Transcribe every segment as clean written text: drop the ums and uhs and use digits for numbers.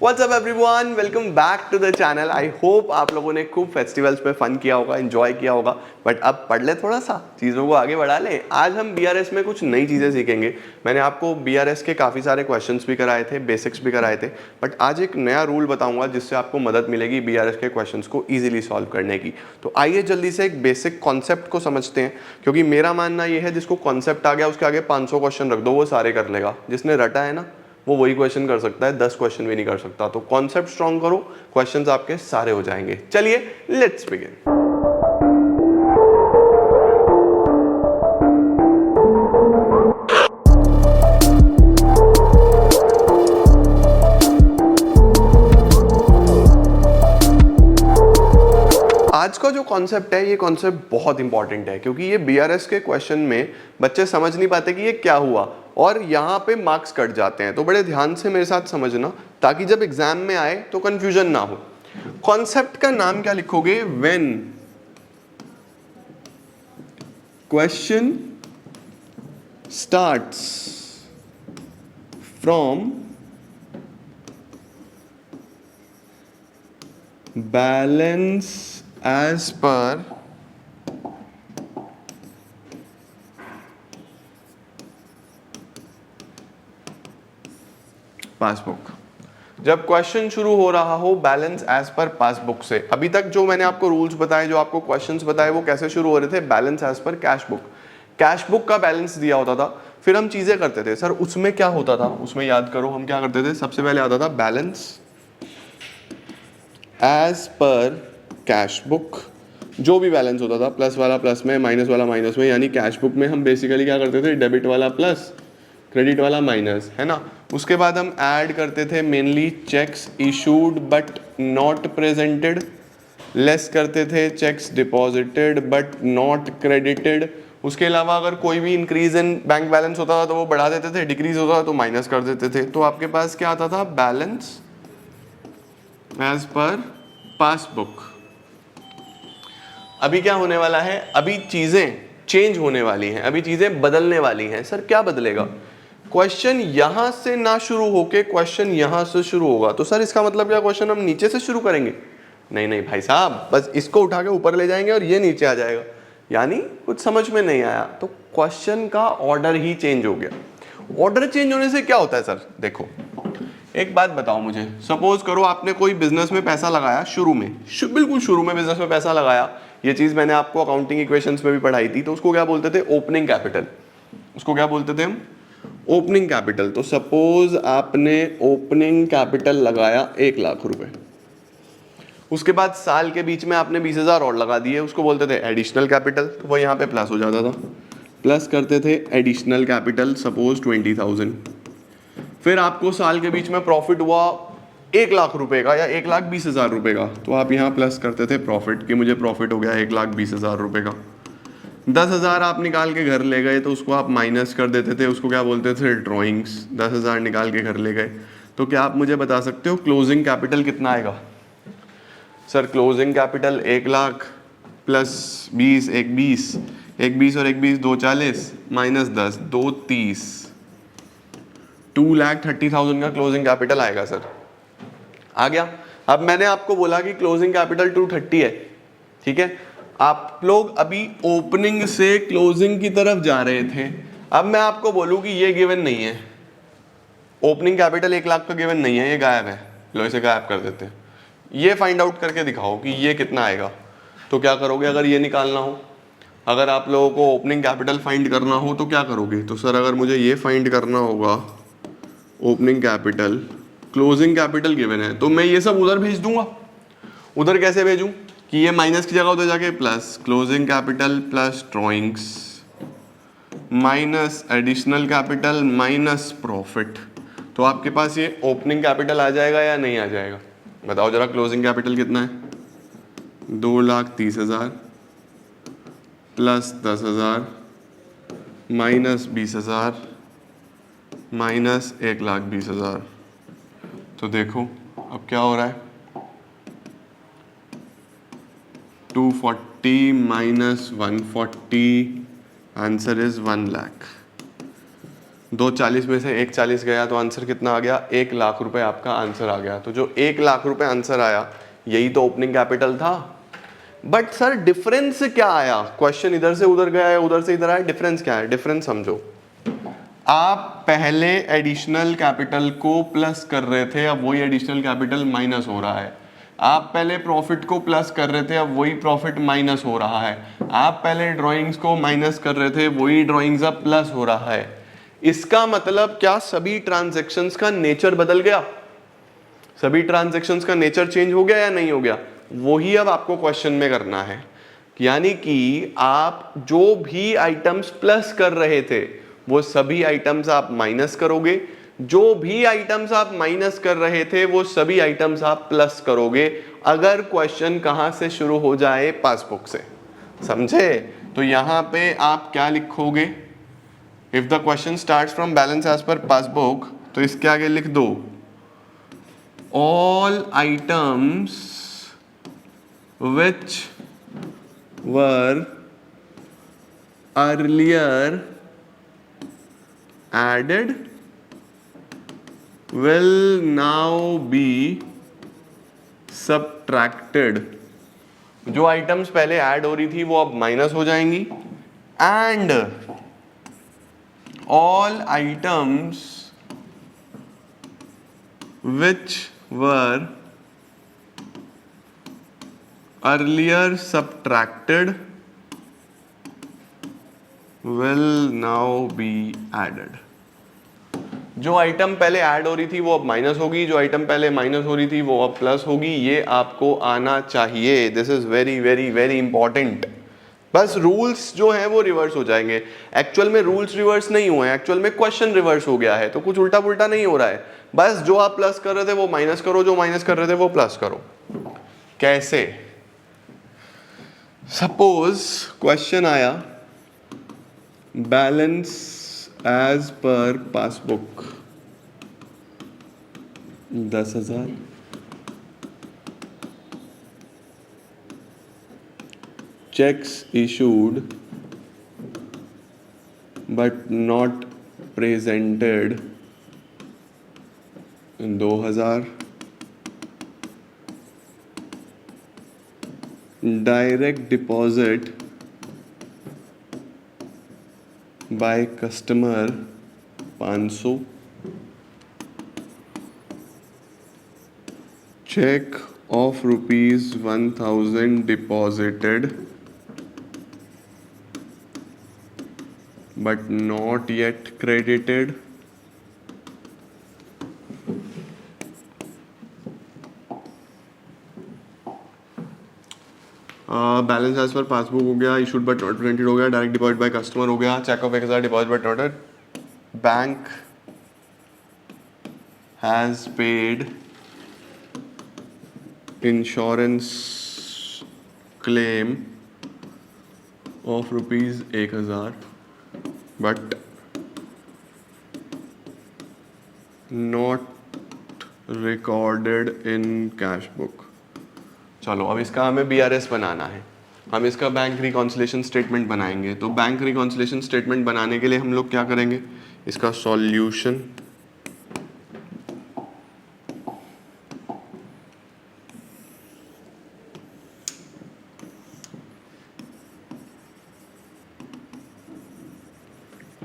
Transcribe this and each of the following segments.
What's up everyone? Welcome back to the channel. I hope आप लोगों ने खूब फेस्टिवल्स पे फन किया होगा, एंजॉय किया होगा. बट अब पढ़ ले, थोड़ा सा चीज़ों को आगे बढ़ा ले. आज हम BRS में कुछ नई चीज़ें सीखेंगे. मैंने आपको BRS के काफ़ी सारे क्वेश्चंस भी कराए थे, बेसिक्स भी कराए थे. बट आज एक नया रूल बताऊंगा जिससे आपको मदद मिलेगी BRS के क्वेश्चंस को ईजिली सॉल्व करने की. तो आइए जल्दी से एक बेसिक कॉन्सेप्ट को समझते हैं, क्योंकि मेरा मानना यह है जिसको कॉन्सेप्ट आ गया उसके आगे 500 क्वेश्चन रख दो, वो सारे कर लेगा. जिसने रटा है ना, वो वही क्वेश्चन कर सकता है, 10 क्वेश्चन भी नहीं कर सकता. तो कॉन्सेप्ट स्ट्रॉन्ग करो, क्वेश्चंस आपके सारे हो जाएंगे. चलिए लेट्स बिगिन. आज का जो कॉन्सेप्ट है, ये कॉन्सेप्ट बहुत इंपॉर्टेंट है, क्योंकि ये BRS के क्वेश्चन में बच्चे समझ नहीं पाते कि ये क्या हुआ और यहाँ पे मार्क्स कट जाते हैं. तो बड़े ध्यान से मेरे साथ समझना, ताकि जब एग्जाम में आए तो कंफ्यूजन ना हो. कॉन्सेप्ट का नाम क्या लिखोगे? When question starts from balance as per passbook. जब क्वेश्चन शुरू हो रहा हो बैलेंस एज पर पासबुक से. अभी तक जो मैंने आपको रूल्स बताए, जो आपको क्वेश्चंस बताए, वो कैसे शुरू हो रहे थे? Balance as per cash book. Cash book का बैलेंस दिया होता था, फिर हम चीजें करते थे. सर उसमें क्या होता था? उसमें याद करो हम क्या करते थे. सबसे पहले आता था balance as per cash book. जो भी बैलेंस होता था, प्लस वाला प्लस में, माइनस वाला माइनस में, यानी कैश बुक में हम बेसिकली क्या करते थे? डेबिट वाला प्लस, क्रेडिट वाला माइनस, है ना. उसके बाद हम ऐड करते थे mainly cheques issued but not presented, less करते थे cheques deposited but not credited. उसके अलावा अगर कोई भी इंक्रीज इन बैंक बैलेंस होता था तो वो बढ़ा देते थे, डिक्रीज होता था तो माइनस कर देते थे. तो आपके पास क्या आता था? Balance as per passbook. अभी क्या होने वाला है? अभी चीजें चेंज होने वाली हैं, अभी चीजें बदलने वाली हैं. सर क्या बदलेगा? क्वेश्चन यहां से ना शुरू होके क्वेश्चन यहां से शुरू होगा. तो सर इसका मतलब क्या, क्वेश्चन हम नीचे से शुरू करेंगे? नहीं नहीं भाई साहब, बस इसको उठा के ऊपर ले जाएंगे और ये नीचे आ जाएगा. यानी कुछ समझ में नहीं आया. तो क्वेश्चन का ऑर्डर ही चेंज हो गया. ऑर्डर चेंज होने से क्या होता है? सर देखो, एक बात बताओ मुझे. सपोज करो आपने कोई बिजनेस में पैसा लगाया, शुरू में, बिल्कुल शुरू में बिजनेस में पैसा लगाया. ये चीज मैंने आपको अकाउंटिंग इक्वेशंस में भी पढ़ाई थी. तो उसको क्या बोलते थे? Opening capital. उसको क्या बोलते थे हम? Opening capital. तो सपोज आपने ओपनिंग कैपिटल लगाया 1,00,000 रुपए. उसके बाद साल के बीच में आपने 20,000 और लगा दिए, उसको बोलते थे एडिशनल कैपिटल. तो वो यहाँ पे प्लस हो जाता था. प्लस करते थे एडिशनल कैपिटल, सपोज 20,000. फिर आपको साल के बीच में प्रॉफिट हुआ 1,00,000 रुपए का या 1,20,000 रुपए का. तो आप यहाँ प्लस करते थे प्रॉफिट, कि मुझे प्रॉफिट हो गया 1,20,000 रुपए का. 10,000 आप निकाल के घर ले गए तो उसको आप माइनस कर देते थे. उसको क्या बोलते थे? ड्रॉइंग्स. 10,000 निकाल के घर ले गए. तो क्या आप मुझे बता सकते हो क्लोजिंग कैपिटल कितना आएगा? सर क्लोजिंग कैपिटल 1,00,000 प्लस 20, 1,20, 1,20 और 1,20 2 40 माइनस 10 2 30, 2,30,000 का क्लोजिंग कैपिटल आएगा. सर आ गया. अब मैंने आपको बोला कि क्लोजिंग कैपिटल 230 है, ठीक है. आप लोग अभी ओपनिंग से क्लोजिंग की तरफ जा रहे थे. अब मैं आपको बोलूं कि ये गिवन नहीं है, ओपनिंग कैपिटल 1,00,000 का गिवन नहीं है, ये गायब है. लो इसे गायब कर देते हैं. ये फाइंड आउट करके दिखाओ कि ये कितना आएगा. तो क्या करोगे अगर ये निकालना हो? अगर आप लोगों को ओपनिंग कैपिटल फाइंड करना हो तो क्या करोगे? तो सर अगर मुझे ये फाइंड करना होगा opening capital, closing capital given है, तो मैं ये सब उधर भेज दूंगा. उधर कैसे भेजूं? कि ये माइनस की जगह उधर जाके plus closing capital plus drawings minus additional capital minus profit. तो आपके पास ये ओपनिंग कैपिटल आ जाएगा या नहीं आ जाएगा? बताओ जरा. क्लोजिंग कैपिटल कितना है? 2,30,000 प्लस 10,000 माइनस 20,000 माइनस 1,20,000. तो देखो अब क्या हो रहा है. 240 माइनस 140, आंसर इज 1,00,000. दो 40 में से एक 40 गया तो आंसर कितना आ गया, 1 लाख रुपए आपका आंसर आ गया। तो जो 1 लाख रुपए आंसर आया यही तो ओपनिंग कैपिटल था। बट सर डिफरेंस क्या आया, क्वेश्चन इधर से उधर गया है, उधर से इधर आया, डिफरेंस क्या है? डिफरेंस समझो, आप पहले एडिशनल कैपिटल को प्लस कर रहे थे, अब वही एडिशनल कैपिटल माइनस हो रहा है। आप पहले प्रॉफिट को प्लस कर रहे थे, अब वही प्रॉफिट माइनस हो रहा है। आप पहले ड्राइंग्स को माइनस कर रहे थे, वही ड्राइंग्स अब प्लस हो रहा है। इसका मतलब क्या सभी ट्रांजैक्शंस का नेचर बदल गया? सभी ट्रांजैक्शंस का नेचर चेंज हो गया या नहीं हो गया? वही अब आपको क्वेश्चन में करना है। यानी कि आप जो भी आइटम्स प्लस कर रहे थे वो सभी आइटम्स आप माइनस करोगे, जो भी आइटम्स आप माइनस कर रहे थे वो सभी आइटम्स आप प्लस करोगे, अगर क्वेश्चन कहां से शुरू हो जाए? पासबुक से। समझे? तो यहां पे आप क्या लिखोगे? If the question starts from balance as per passbook, तो इसके आगे लिख दो all items which were earlier added will now be subtracted। जो आइटम्स पहले ऐड हो रही थी वो अब माइनस हो जाएंगी। And all items which were earlier subtracted will now be added। जो आइटम पहले ऐड हो रही थी वो अब माइनस होगी, जो आइटम पहले माइनस हो रही थी वो अब प्लस होगी। ये आपको आना चाहिए। This is very very very important. बस रूल्स जो है वो रिवर्स हो जाएंगे। एक्चुअल में रूल्स रिवर्स नहीं हुए हैं, एक्चुअल में क्वेश्चन रिवर्स हो गया है। तो कुछ उल्टा पुल्टा नहीं हो रहा है। बस जो आप प्लस कर रहे थे वो माइनस करो, जो माइनस कर रहे थे वो प्लस करो। कैसे? सपोज क्वेश्चन आया balance as per passbook 10,000, cheques issued but not presented 2,000, direct deposit by customer 500, cheque of ₹1,000 deposited but not yet credited, balance as per passbook हो गया, इशूड बट नॉट प्रिंटेड हो गया, direct deposit by customer हो गया, cheque of 1,000 deposit but not, bank has paid insurance claim of ₹1,000 but not recorded in cash book. चलो अब इसका हमें BRS बनाना है। हम इसका बैंक रिकॉन्सिलेशन स्टेटमेंट बनाएंगे। तो बैंक रिकॉन्सिलेशन स्टेटमेंट बनाने के लिए हम लोग क्या करेंगे? इसका सॉल्यूशन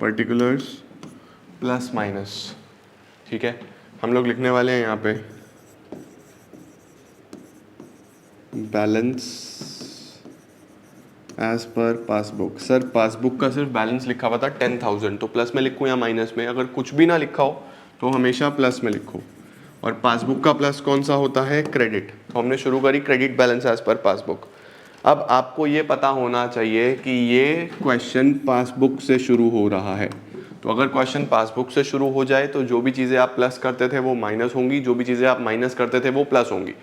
पर्टिकुलर्स प्लस माइनस। ठीक है, हम लोग लिखने वाले हैं यहाँ पे balance as per passbook. Sir passbook का सिर्फ बैलेंस लिखा हुआ था 10,000, तो प्लस में लिखूँ या माइनस में? अगर कुछ भी ना लिखा हो तो हमेशा प्लस में लिखो। और पासबुक का प्लस कौन सा होता है? क्रेडिट। तो हमने शुरू करी credit balance as per passbook. अब आपको ये पता होना चाहिए कि ये क्वेश्चन पासबुक से शुरू हो रहा है। तो अगर क्वेश्चन पासबुक से शुरू हो जाए तो जो भी चीज़ें आप प्लस करते थे वो माइनस होंगी, जो भी चीज़ें आप माइनस करते थे वो प्लस होंगी।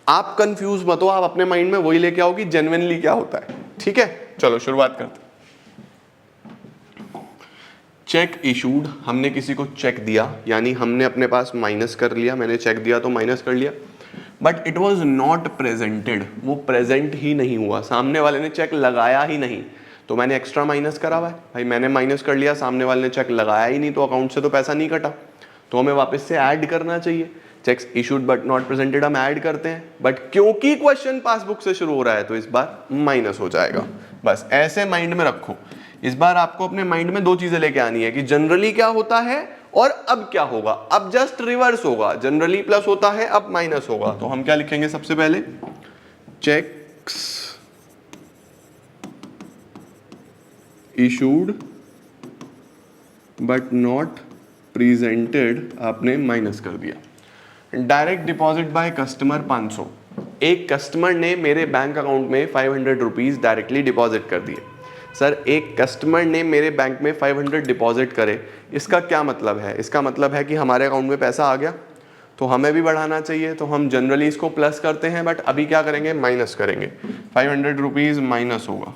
आप कंफ्यूज मत हो, आप अपने माइंड में वही लेके आओ कि जेन्युइनली क्या होता है। ठीक है, चलो शुरुआत करते हैं। चेक इशूड, हमने किसी को चेक दिया, यानी हमने अपने पास माइनस कर लिया। मैंने चेक दिया तो माइनस कर लिया। But it was not presented, वो प्रेजेंट ही नहीं हुआ, सामने वाले ने चेक लगाया ही नहीं। तो मैंने एक्स्ट्रा माइनस करा हुआ है, भाई मैंने माइनस कर लिया, सामने वाले ने चेक लगाया ही नहीं तो अकाउंट से तो पैसा नहीं कटा, तो हमें वापस से ऐड करना चाहिए। Cheques issued but not presented हम ऐड करते हैं, बट क्योंकि क्वेश्चन पासबुक से शुरू हो रहा है तो इस बार माइनस हो जाएगा। बस ऐसे माइंड में रखो। इस बार आपको अपने माइंड में दो चीजें लेके आनी है कि जनरली क्या होता है और अब क्या होगा। अब जस्ट रिवर्स होगा, जनरली प्लस होता है, अब माइनस होगा। तो हम क्या लिखेंगे सबसे पहले, cheques issued but not presented आपने माइनस कर दिया। डायरेक्ट डिपॉजिट बाय कस्टमर 500, एक कस्टमर ने मेरे बैंक अकाउंट में 500 रुपीज डायरेक्टली डिपॉजिट कर दिए। सर एक कस्टमर ने मेरे बैंक में 500 डिपॉजिट करे, इसका क्या मतलब है? इसका मतलब है कि हमारे अकाउंट में पैसा आ गया तो हमें भी बढ़ाना चाहिए, तो हम जनरली इसको प्लस करते हैं, बट अभी क्या करेंगे, माइनस करेंगे। 500 रुपीज माइनस होगा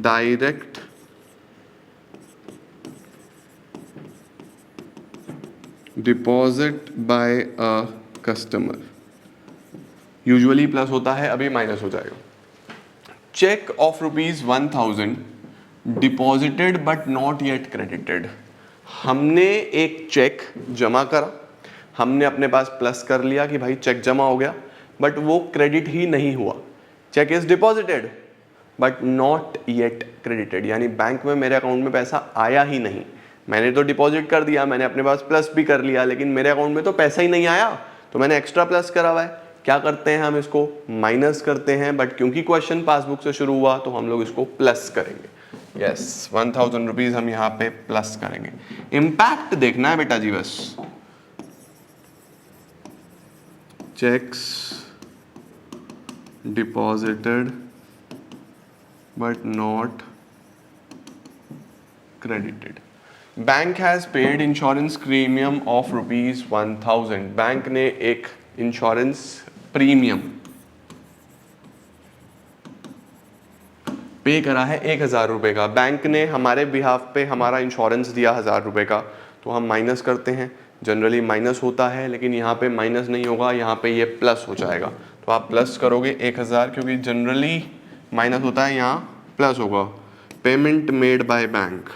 direct deposit by a customer, usually plus होता है, अभी माइनस हो जाएगा। Cheque of ₹1000 deposited but not yet credited, हमने एक चेक जमा करा, हमने अपने पास प्लस कर लिया कि भाई चेक जमा हो गया, बट वो क्रेडिट ही नहीं हुआ। Cheque is deposited but not yet credited, यानी बैंक में मेरे अकाउंट में पैसा आया ही नहीं। मैंने तो डिपॉजिट कर दिया, मैंने अपने पास प्लस भी कर लिया, लेकिन मेरे अकाउंट में तो पैसा ही नहीं आया, तो मैंने एक्स्ट्रा प्लस करा हुआ है। क्या करते हैं हम, इसको माइनस करते हैं, बट क्योंकि क्वेश्चन पासबुक से शुरू हुआ तो हम लोग इसको प्लस करेंगे। यस 1000 रुपीज हम यहाँ पे प्लस करेंगे। इम्पैक्ट देखना है बेटा जी बस। Checks deposited but not credited. Bank has paid insurance premium of ₹1000. Bank ने एक इंश्योरेंस प्रीमियम पे करा है 1000 रुपए का। बैंक ने हमारे बिहाफ पे हमारा इंश्योरेंस दिया 1000 रुपए का, तो हम माइनस करते हैं। जनरली माइनस होता है, लेकिन यहाँ पे माइनस नहीं होगा, यहाँ पे ये प्लस हो जाएगा। तो आप प्लस करोगे 1000, क्योंकि जनरली माइनस होता है, यहाँ प्लस होगा। पेमेंट मेड बाय बैंक,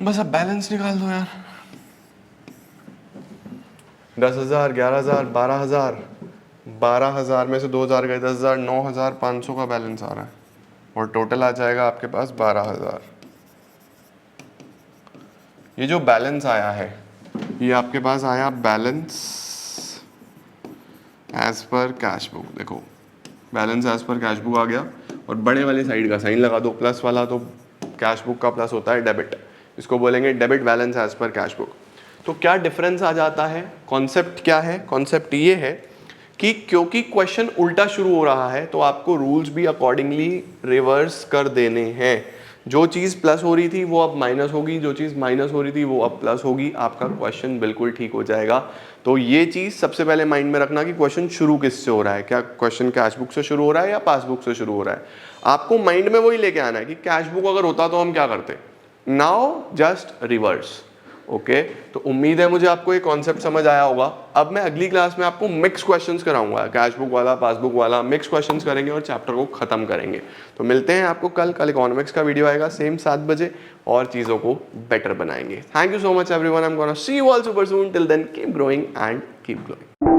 बस अब बैलेंस निकाल दो यार। 10,000, 11,000, 12,000, 12,000 में से 2,000 गए, 10,000, 9,500 का बैलेंस आ रहा है, और टोटल आ जाएगा आपके पास 12,000। ये जो बैलेंस आया है, ये आपके पास आया balance as per cash book. देखो balance as per cash book आ गया, और बड़े वाले साइड का साइन लगा दो, प्लस वाला तो कैश बुक का प्लस होता है डेबिट, इसको बोलेंगे debit balance as per cash book. तो क्या डिफरेंस आ जाता है, कॉन्सेप्ट क्या है? कॉन्सेप्ट ये है कि क्योंकि क्वेश्चन उल्टा शुरू हो रहा है तो आपको रूल्स भी अकॉर्डिंगली रिवर्स कर देने हैं। जो चीज़ प्लस हो रही थी वो अब माइनस होगी, जो चीज़ माइनस हो रही थी वो अब प्लस होगी, आपका क्वेश्चन बिल्कुल ठीक हो जाएगा। तो ये चीज़ सबसे पहले माइंड में रखना कि क्वेश्चन शुरू किससे हो रहा है, क्या क्वेश्चन कैश बुक से शुरू हो रहा है या पासबुक से शुरू हो रहा है। आपको माइंड में वही लेके आना है कि कैश बुक अगर होता तो हम क्या करते, नाउ जस्ट रिवर्स। ओके, तो उम्मीद है मुझे आपको ये कॉन्सेप्ट समझ आया होगा। अब मैं अगली क्लास में आपको मिक्स क्वेश्चंस कराऊंगा, कैश बुक वाला, पासबुक वाला, मिक्स क्वेश्चंस करेंगे और चैप्टर को खत्म करेंगे। तो मिलते हैं आपको कल इकोनॉमिक्स का वीडियो आएगा सेम 7 बजे, और चीज़ों को बेटर बनाएंगे। Thank you so much everyone, I am gonna see you all super soon. Till then keep growing and keep glowing.